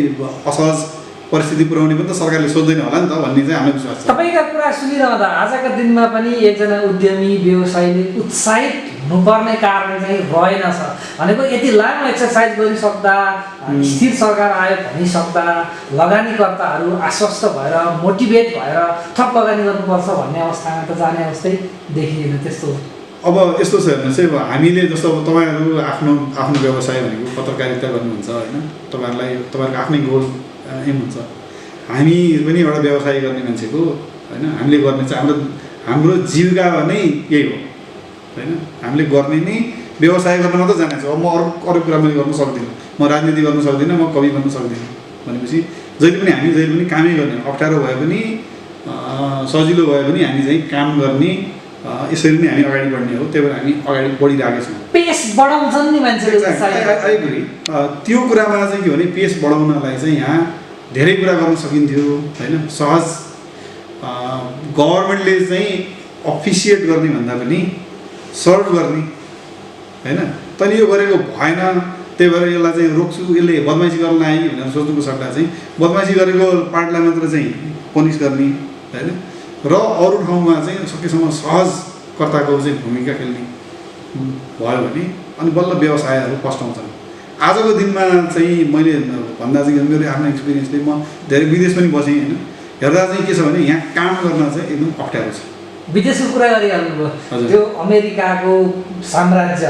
असहज परिस्थिति पुर्याउने पनि त सरकारले सोच्दैन होला नि त भन्ने चाहिँ हाम्रो विश्वास छ। तपाईँका कुरा सुनिरहँदा आजका दिनमा पनि एकजना उद्यमी व्यवसायीले उत्साहित हुनुपर्ने कारण चाहिँ रहेनछ भनेको यति लामो एक्सर्साइज गरिसक्दा, स्थिर सरकार आयो भनिसक्दा लगानीकर्ताहरू आश्वस्त भएर मोटिभेट भएर थप लगानी गर्नुपर्छ भन्ने अवस्थामा त जाने अवस्थै देखिएन। त्यस्तो अब यस्तो छ हेर्नुहोस् है, अब हामीले जस्तो अब तपाईँहरू आफ्नो व्यवसाय भनेको पत्रकारिता गर्नुहुन्छ होइन। तपाईँहरूको आफ्नै गोल एम हुन्छ। हामी पनि एउटा व्यवसाय गर्ने मान्छेको होइन, हामीले गर्ने चाहिँ हाम्रो जीविका नै यही हो होइन। हामीले गर्ने नै व्यवसाय गर्न मात्र जानेको छु। अब म अरू कुरा पनि गर्न सक्दिनँ, म राजनीति गर्न सक्दिनँ, म कवि बन्न सक्दिनँ। भनेपछि जहिले पनि कामै गर्ने, अप्ठ्यारो भए पनि सजिलो भए पनि हामी चाहिँ काम गर्ने, यसरी नै हामी अगाडि बढ्ने हो। त्यही भएर हामी अगाडि बढिरहेका छौँ। पेस बढाउँछन् नि मान्छेले। त्यो कुरामा चाहिँ के भने पेस बढाउनलाई चाहिँ यहाँ धेरै कुरा गर्न सकिन्थ्यो होइन। सहज गभर्मेन्टले चाहिँ अफिसिएट गर्ने भन्दा पनि सर्भ गर्ने होइन। तैँले यो गरेको भएन, त्यही भएर यसलाई चाहिँ रोक्छु, यसले बदमासी गर्न आयो भनेर सोच्नुको सट्टा चाहिँ बदमासी गरेको पार्टलाई मात्र चाहिँ पनिस गर्ने होइन। र अरू ठाउँमा चाहिँ सकेसम्म सहजकर्ताको चाहिँ भूमिका खेल्ने भयो भने अनि बल्ल व्यवसायहरू पस्टाउँछन्। आजको दिनमा चाहिँ मैले भन्दा चाहिँ मेरो आफ्नो एक्सपिरियन्सले म धेरै विदेश पनि बसेँ होइन। हेर्दा चाहिँ के छ भने यहाँ काम गर्न चाहिँ एकदम अप्ठ्यारो छ। विदेशको कुरा गरिहाल्नुभयो, त्यो अमेरिकाको साम्राज्य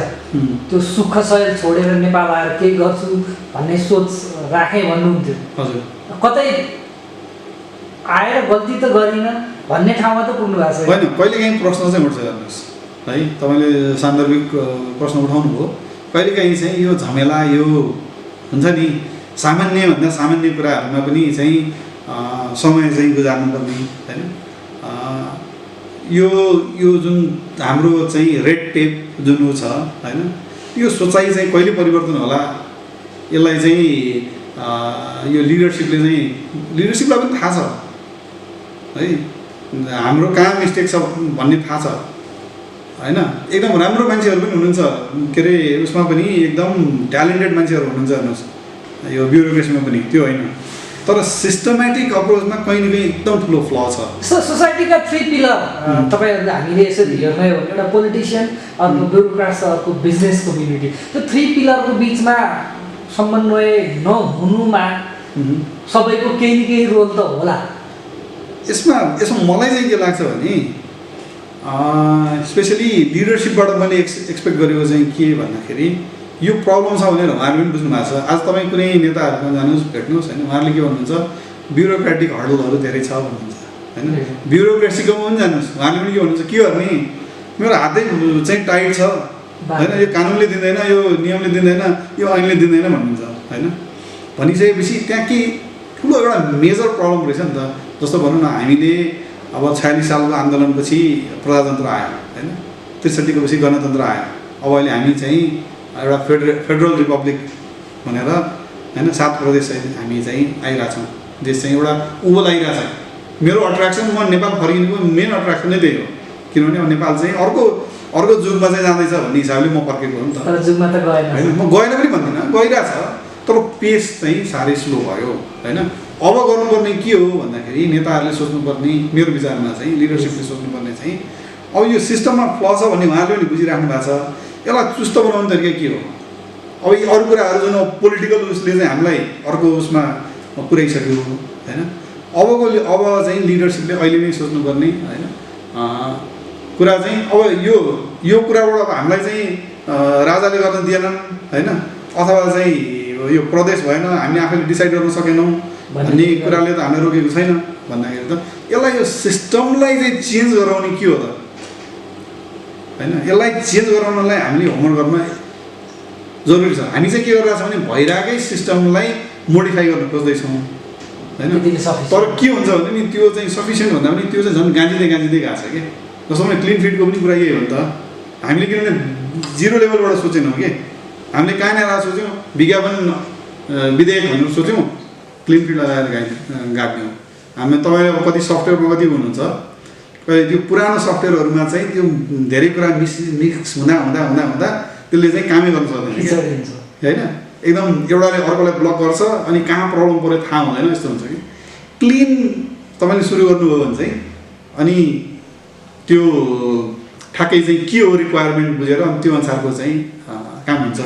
त्यो सुख शैल छोडेर नेपाल आएर केही गर्छु भन्ने सोच राखेँ भन्नुहुन्थ्यो। हजुर, कतै आएर गल्ती त गरिन भन्ने ठाउँमा त पुग्नु भएको छ होइन। कहिलेकाहीँ प्रश्न चाहिँ उठ्छ हेर्नुहोस् है, तपाईँले सान्दर्भिक प्रश्न उठाउनु भयो। कहिलेकाहीँ चाहिँ यो झमेला यो हुन्छ नि सामान्यभन्दा सामान्य कुराहरूमा पनि चाहिँ समय चाहिँ गुजार्नुपर्ने होइन। यो यो जुन हाम्रो चाहिँ रेड टेप जुन छ होइन, यो सोचाइ चाहिँ कहिले परिवर्तन होला, यसलाई चाहिँ यो लिडरसिपलाई पनि थाहा छ है, हाम्रो कहाँ मिस्टेक छ भन्ने थाहा छ होइन। एकदम राम्रो मान्छेहरू पनि हुनुहुन्छ, के अरे उसमा पनि एकदम ट्यालेन्टेड मान्छेहरू हुनुहुन्छ हेर्नुहोस्, यो ब्युरोक्रेसीमा पनि, त्यो होइन। तर सिस्टमेटिक अप्रोचमा कहीँ न कहीँ एकदम ठुलो फ्ल छ। सोसाइटीका 3 पिलर तपाईँहरूले हामीले यसरी हेर्ने हो भने एउटा पोलिटिसियन, अर्को ब्युरोक्राट्स, अर्को बिजनेस कम्युनिटी, त्यो 3 पिलरको बिचमा समन्वय नहुनुमा सबैको केही न केही रोल त होला। यसमा मलाई चाहिँ के लाग्छ भने स्पेसली लिडरसिपबाट मैले एक्सपेक्ट गरेको चाहिँ के भन्दाखेरि यो प्रब्लम छ भनेर उहाँहरूले पनि बुझ्नु भएको छ। आज तपाईँ कुनै नेताहरूमा जानुहोस्, भेट्नुहोस् होइन, उहाँहरूले के भन्नुहुन्छ, ब्युरोक्रेटिक हर्डलहरू धेरै छ भन्नुहुन्छ होइन। ब्युरोक्रेसीकोमा पनि जानुहोस्, उहाँहरूले पनि के भन्नुहुन्छ, के गर्ने, मेरो हातै चाहिँ टाइट छ होइन, यो कानुनले दिँदैन, यो नियमले दिँदैन, यो ऐनले दिँदैन भन्नुहुन्छ होइन। भनिसकेपछि त्यहाँ के ठुलो एउटा मेजर प्रब्लम रहेछ नि त। जस्तो भनौँ न, हामीले अब 46 सालको आन्दोलनपछि प्रजातन्त्र आयो होइन, 63 को पछि गणतन्त्र आयो। अब अहिले हामी चाहिँ एउटा फेडरल रिपब्लिक भनेर होइन 7 प्रदेश हामी चाहिँ आइरहेछौँ। देश चाहिँ एउटा उभो लागिरहेछ। मेरो अट्र्याक्सन, म नेपाल फर्किनुको मेन अट्र्याक्सन नै त्यही हो, किनभने अब नेपाल चाहिँ अर्को जुगमा चाहिँ जाँदैछ भन्ने हिसाबले म फर्केको हो नि त। तर जुगमा त गएन होइन, म गएन पनि भन्दिनँ, गइरहेछ, तर पेस चाहिँ साह्रै स्लो भयो होइन। अब गर्नुपर्ने के हो भन्दाखेरि नेताहरूले सोच्नुपर्ने, मेरो विचारमा चाहिँ लिडरसिपले सोच्नुपर्ने चाहिँ अब यो सिस्टममा फ्ल छ भन्ने उहाँहरूले पनि बुझिराख्नु भएको छ। यसलाई चुस्त बनाउने तरिका के हो? अब यी अरू कुराहरू जुन पोलिटिकल उसले चाहिँ हामीलाई अर्को उसमा पुर्याइसक्यो होइन। अब चाहिँ लिडरसिपले अहिले नै सोच्नुपर्ने होइन कुरा चाहिँ अब यो कुराबाट अब हामीलाई चाहिँ राजाले गर्न दिएनन् होइन, अथवा चाहिँ यो प्रदेश भएन, हामी आफैले डिसाइड गर्न सकेनौँ भन्ने कुराले त हामीले रोकेको छैन। भन्दाखेरि त यसलाई यो सिस्टमलाई चाहिँ चेन्ज गराउने के हो त होइन। यसलाई चेन्ज गराउनलाई हामीले होमवर्क गर्न जरुरी छ। हामी चाहिँ के गरिरहेको छौँ भने भइरहेकै सिस्टमलाई मोडिफाई गर्न खोज्दैछौँ होइन। तर के हुन्छ भने नि त्यो चाहिँ सफिसियन्ट भन्दा पनि त्यो चाहिँ झन् गाँजिँदै गएको छ कि। जस्तो भने क्लिन फिटको पनि कुरा यही हो नि त। हामीले किनभने 0 लेभलबाट सोचेनौँ कि, हामीले कहाँनिर सोच्यौँ विज्ञापन विधेयक भनेर सोच्यौँ, क्लिन फिट लगाएर गाड्यौँ। हामी तपाईँ अब कति सफ्टवेयरमा कति हुनुहुन्छ, त्यो पुरानो सफ्टवेयरहरूमा चाहिँ त्यो धेरै कुरा मिक्स हुँदा त्यसले चाहिँ कामै गर्न सक्दैन होइन। एकदम एउटाले अर्कोलाई ब्लक गर्छ, अनि कहाँ प्रब्लम पऱ्यो थाहा हुँदैन, यस्तो हुन्छ कि। क्लिन तपाईँले सुरु गर्नुभयो भने चाहिँ अनि त्यो ठ्याक्कै चाहिँ के हो रिक्वायरमेन्ट बुझेर अनि त्यो अनुसारको चाहिँ काम हुन्छ।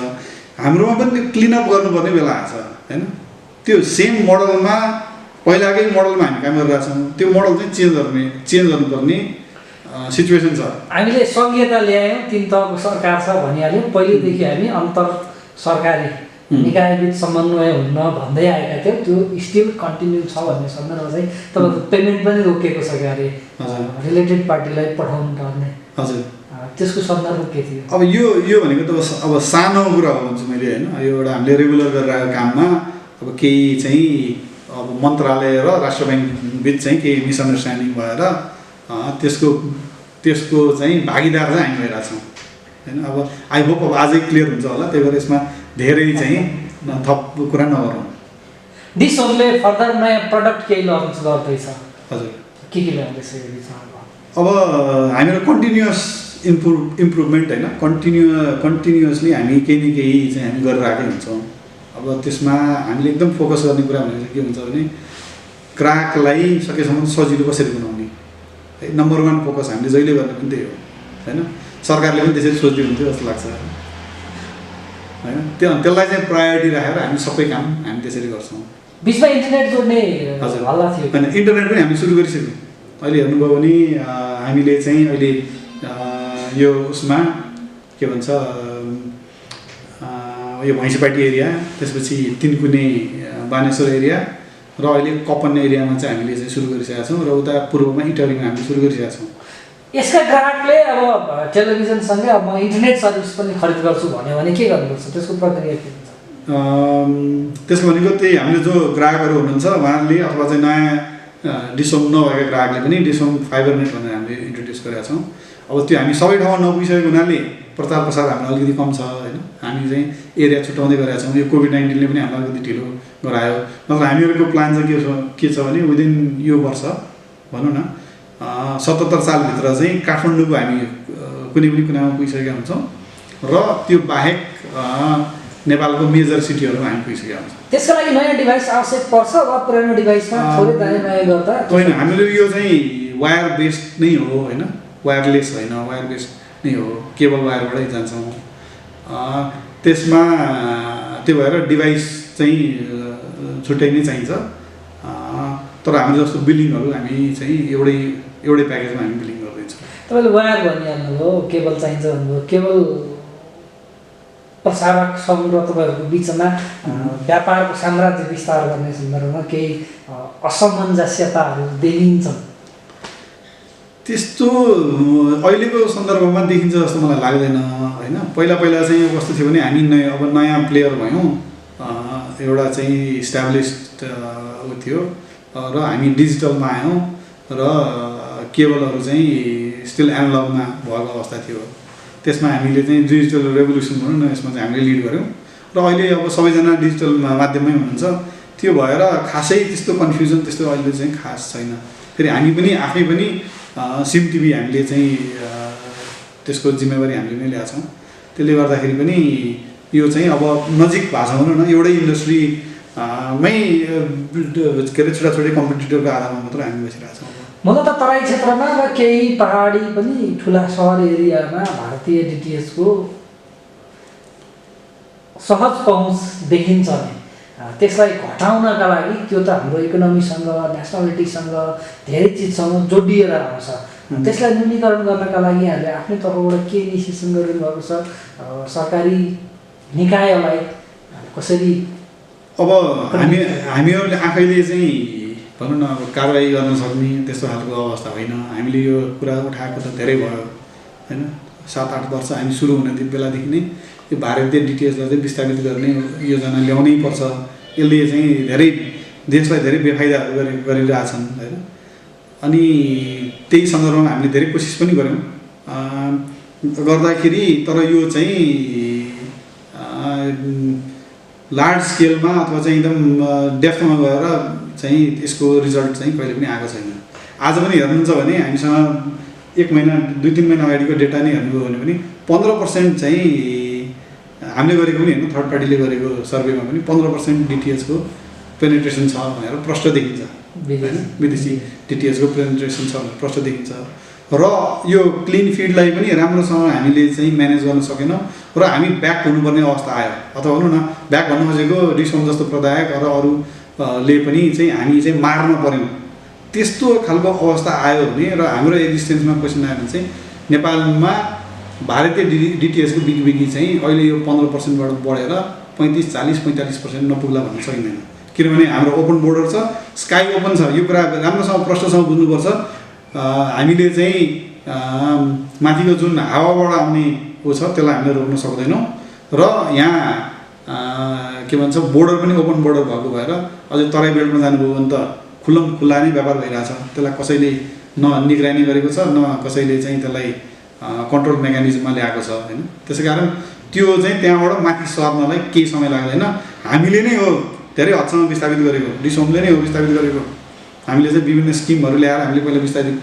हाम्रोमा पनि त्यो क्लिनअप गर्नुपर्ने बेला आएको छ होइन। त्यो सेम मोडलमा पहिलाकै मोडलमा हामी काम गरिरहेछौँ, त्यो मोडल चाहिँ चेन्ज गर्नुपर्ने सिचुएसन छ। हामीले सङ्घीयता ल्यायौँ, 3 तहको सरकार छ भनिहाल्यौँ। पहिलेदेखि हामी अन्तर सरकारी निकायबिच समन्वय हुन भन्दै आएका थियौँ, त्यो स्टिल कन्टिन्यू छ भन्ने सन्दर्भमा चाहिँ तपाईँको पेमेन्ट पनि रोकिएको छ कि अरे रिलेटेड पार्टीलाई पठाउनु पर्ने। हजुर, त्यसको सन्दर्भ के थियो? अब यो भनेको त अब सानो कुरा हो भन्छु मैले होइन। यो एउटा हामीले रेगुलर गरिरहेको काममा अब केही चाहिँ अब मन्त्रालय र राष्ट्र ब्याङ्क बिच चाहिँ केही मिसअन्डरस्ट्यान्डिङ भएर त्यसको चाहिँ भागीदार चाहिँ हामी भइरहेछौँ होइन। अब आई होप अब आजै क्लियर हुन्छ होला, त्यही भएर यसमा धेरै चाहिँ थप कुरा नगरौँ। डिसहरूले फर्दर नयाँ प्रडक्ट केही लन्च गर्दैछ। हजुर, के ल्याउँदैछ यो बिचमा? अब हामीहरू कन्टिन्युस इम्प्रुभमेन्ट होइन, कन्टिन्युसली हामी केही न केही चाहिँ हामी गरिरहेकै हुन्छौँ। अब त्यसमा हामीले एकदम फोकस गर्ने कुरा भनेको चाहिँ के हुन्छ भने ग्राहकलाई सकेसम्म सजिलो कसरी बनाउने है, नम्बर 1 फोकस हामीले जहिले गर्ने पनि त्यही हो होइन। सरकारले पनि त्यसरी सोच्दै हुन्थ्यो जस्तो लाग्छ होइन। त्यसलाई चाहिँ प्रायोरिटी राखेर हामी सबै काम हामी त्यसरी गर्छौँ। बिचमा इन्टरनेट जोड्ने हल्ला थियो होइन, इन्टरनेट पनि हामी सुरु गरिसक्यौँ। अहिले हेर्नुभयो भने हामीले चाहिँ अहिले यो उसमा के भन्छ यो भैँसीपाटी एरिया, त्यसपछि तिनकुने बानेश्वर एरिया र अहिले कपन एरियामा चाहिँ हामीले चाहिँ सुरु गरिसकेका छौँ, र उता पूर्वमा इटरीमा हामीले सुरु गरिसकेका छौँ। यसका ग्राहकले अब टेलिभिजनसँगै अब म इन्टरनेट सर्भिस पनि खरिद गर्छु भन्यो भने के गर्नुपर्छ? त्यसको प्रक्रिया के हुन्छ? त्यसको भनेको त्यही हामीले जो ग्राहकहरू हुनुहुन्छ उहाँहरूले अथवा चाहिँ नयाँ डिसोम नभएका ग्राहकले पनि डिसोम फाइबर नेट भनेर हामीले इन्ट्रोड्युस गरेका छौँ। अब त्यो हामी सबै ठाउँमा नपुगिसकेको हुनाले प्रचार प्रसार हाम्रो अलिकति कम छ होइन। हामी चाहिँ एरिया छुट्याउँदै गरेका छौँ। यो कोभिड-19ले पनि हामीलाई अलिकति ढिलो गरायो। नत्र हामीहरूको प्लान चाहिँ के छ भने विदिन यो वर्ष भनौँ न 77 सालभित्र चाहिँ काठमाडौँको हामी कुनै पनि कुनामा पुगिसकेका हुन्छौँ र त्यो बाहेक नेपालको मेजर सिटीहरूमा हामी पुगिसकेका हुन्छौँ। त्यसको लागि नयाँ डिभाइस आवश्यक पर्छ वा पुरानो डिभाइसमा थोरै दायाँ बायाँ गर्दा होइन, हामीले यो चाहिँ वायर बेस्ड नै हो होइन, वायरलेस होइन, वायर बेस्ड नै हो, केबल वायरबाटै जान्छौँ। त्यसमा त्यो भएर डिभाइस चाहिँ छुट्टै नै चाहिन्छ। तर हाम्रो जस्तो बिलिङहरू हामी चाहिँ एउटै प्याकेजमा हामी बिलिङ गर्दैछौँ। तपाईँले वायर भनिहाल्नुभयो, केबल चाहिन्छ भन्नुभयो। केबल प्रसारक सङ्घ र तपाईँहरूको बिचमा व्यापारको साम्राज्य विस्तार गर्ने सन्दर्भमा केही असमञ्जस्यताहरू देखिन्छन्? त्यस्तो अहिलेको सन्दर्भमा देखिन्छ जस्तो मलाई लाग्दैन होइन। पहिला चाहिँ कस्तो थियो भने हामी नयाँ प्लेयर भयौँ, एउटा चाहिँ इस्टाब्लिस्ड ऊ थियो र हामी डिजिटलमा आयौँ र केबलहरू चाहिँ स्टिल एनालगमा भएको अवस्था थियो। त्यसमा हामीले चाहिँ डिजिटल रेभोल्युसन भनौँ न, यसमा चाहिँ हामीले लिड गऱ्यौँ र अहिले अब सबैजना डिजिटल माध्यममै हुनुहुन्छ। त्यो भएर खासै त्यस्तो कन्फ्युजन त्यस्तो अहिले चाहिँ खास छैन। फेरि हामी पनि आफै पनि सिम टिभी हामीले चाहिँ त्यसको जिम्मेवारी हामीले नै ल्याएको छौँ। त्यसले गर्दाखेरि पनि यो चाहिँ अब नजिक भएको छ भनौँ न, एउटै इन्डस्ट्री मै के अरे छुट्टा कम्पिटिटरको आधारमा मात्र हामी बसिरहेको छौँ। मतलब त तराई क्षेत्रमा वा केही पहाडी पनि ठुला सहर एरियामा भारतीय डिटिएचको सहज पहुँच देखिन्छ नि, त्यसलाई घटाउनका लागि त्यो त हाम्रो इकोनोमीसँग नेसनालिटीसँग धेरै चिजसँग जोडिएर आउँछ। त्यसलाई न्यूनीकरण गर्नका लागि हामीले आफ्नै तर्फबाट के इनिसिएसन गरिरहनु भएको छ? सरकारी निकायलाई कसरी अब हामीहरूले आफैले चाहिँ भनौँ न अब कारवाही गर्न सक्ने त्यस्तो खालको अवस्था होइन। हामीले यो कुरा उठाएको त धेरै भयो होइन। 7-8 वर्ष हामी सुरु हुने बेलादेखि नै यो भारतीय डिटिएचलाई चाहिँ विस्थापित गर्ने योजना ल्याउनै पर्छ। यसले चाहिँ देशलाई धेरै बेफाइदाहरू गरिरहेछन् होइन। अनि त्यही सन्दर्भमा हामीले धेरै कोसिस पनि गऱ्यौँ गर्दाखेरि, तर यो चाहिँ लार्ज स्केलमा अथवा चाहिँ एकदम डेप्थमा गएर चाहिँ यसको रिजल्ट चाहिँ कहिले पनि आएको छैन। आज पनि हेर्नुहुन्छ भने हामीसँग 1 महिना 2-3 महिना अगाडिको डेटा नै हेर्नुभयो भने पनि 15% चाहिँ हामीले गरेको पनि होइन, थर्ड पार्टीले गरेको सर्वेमा पनि 15% डिटिएचको पेनिट्रेसन छ भनेर प्रष्ट देखिन्छ होइन। विदेशी डिटिएचको पेनिट्रेसन छ भनेर प्रष्ट देखिन्छ र यो क्लिन फिडलाई पनि राम्रोसँग हामीले चाहिँ म्यानेज गर्न सकेनौँ र हामी ब्याक हुनुपर्ने अवस्था आयो। अथवा भनौँ न ब्याक भन्नु खोजेको डिसोम जस्तो प्रदायक र अरूले पनि चाहिँ हामी चाहिँ मार्न पऱ्यौँ, त्यस्तो खालको अवस्था आयो भने र हाम्रो एक्जिस्टेन्समा क्वेसन आयो भने चाहिँ नेपालमा भारतीय डिटिएचको बिगी चाहिँ अहिले यो 15%बाट बढेर 35-40-45% नपुग्ला भन्न सकिँदैन। किनभने हाम्रो ओपन बोर्डर छ, स्काई ओपन छ। यो कुरा राम्रोसँग प्रश्नसँग बुझ्नुपर्छ। हामीले चाहिँ माथिको जुन हावाबाट आउने ऊ छ त्यसलाई हामीले रोक्न सक्दैनौँ र यहाँ के भन्छ बोर्डर पनि ओपन बोर्डर भएको भएर अझै तराई बेल्टमा जानुभयो भने त खुल्ला नै व्यापार भइरहेछ। त्यसलाई कसैले न निगरानी गरेको छ, न कसैले चाहिँ त्यसलाई कन्ट्रोल मेकानिजममा ल्याएको छ होइन। त्यसै कारण त्यो चाहिँ त्यहाँबाट माथि सर्नलाई केही समय लाग्दैन। हामीले नै हो धेरै हदसम्म विस्थापित गरेको, डिसोमले नै हो विस्थापित गरेको। हामीले चाहिँ विभिन्न स्किमहरू ल्याएर हामीले पहिला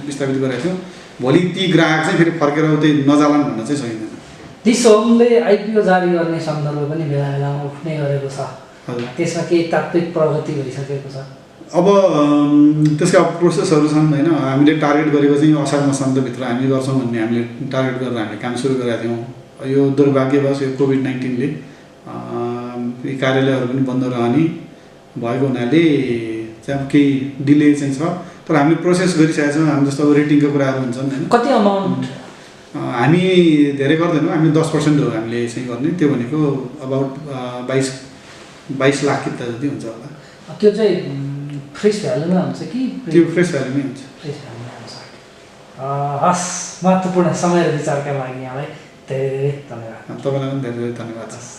विस्थापित गरेका थियौँ। भोलि ती ग्राहक चाहिँ फेरि फर्केर उतै नजालान् भन्न चाहिँ सकिँदैन। डिसोमले आइपिओ जारी गर्ने सन्दर्भ पनि बेला बेलामा उठ्ने गरेको छ। त्यसमा केही तात्विक प्रगति भइसकेको छ? अब त्यसका प्रोसेसहरू छन् होइन। हामीले टार्गेट गरेको चाहिँ असार मसान्तभित्र हामी गर्छौँ भन्ने हामीले टार्गेट गरेर हामीले काम सुरु गरेका थियौँ। यो दुर्भाग्यवश यो कोभिड-19ले कार्यालयहरू पनि बन्द रहने भएको हुनाले चाहिँ केही डिले चाहिँ छ। तर हामीले प्रोसेस गरिसकेका छौँ। हामी जस्तो अब रेटिङको कुराहरू हुन्छन् होइन। कति अमाउन्ट? हामी धेरै गर्दैनौँ, हामी 10% हो हामीले चाहिँ गर्ने। त्यो भनेको अबाउट 22 लाख किता जति हुन्छ होला। त्यो चाहिँ फ्रेस भ्यालुमा हुन्छ कि? त्यो फ्रेस भ्यालुमै हुन्छ। फ्रेस भ्यालुमा हुन्छ। हस्, महत्त्वपूर्ण समय र विचारका लागि यहाँलाई धेरै धेरै धन्यवाद। तपाईँलाई पनि धेरै धेरै धन्यवाद छ।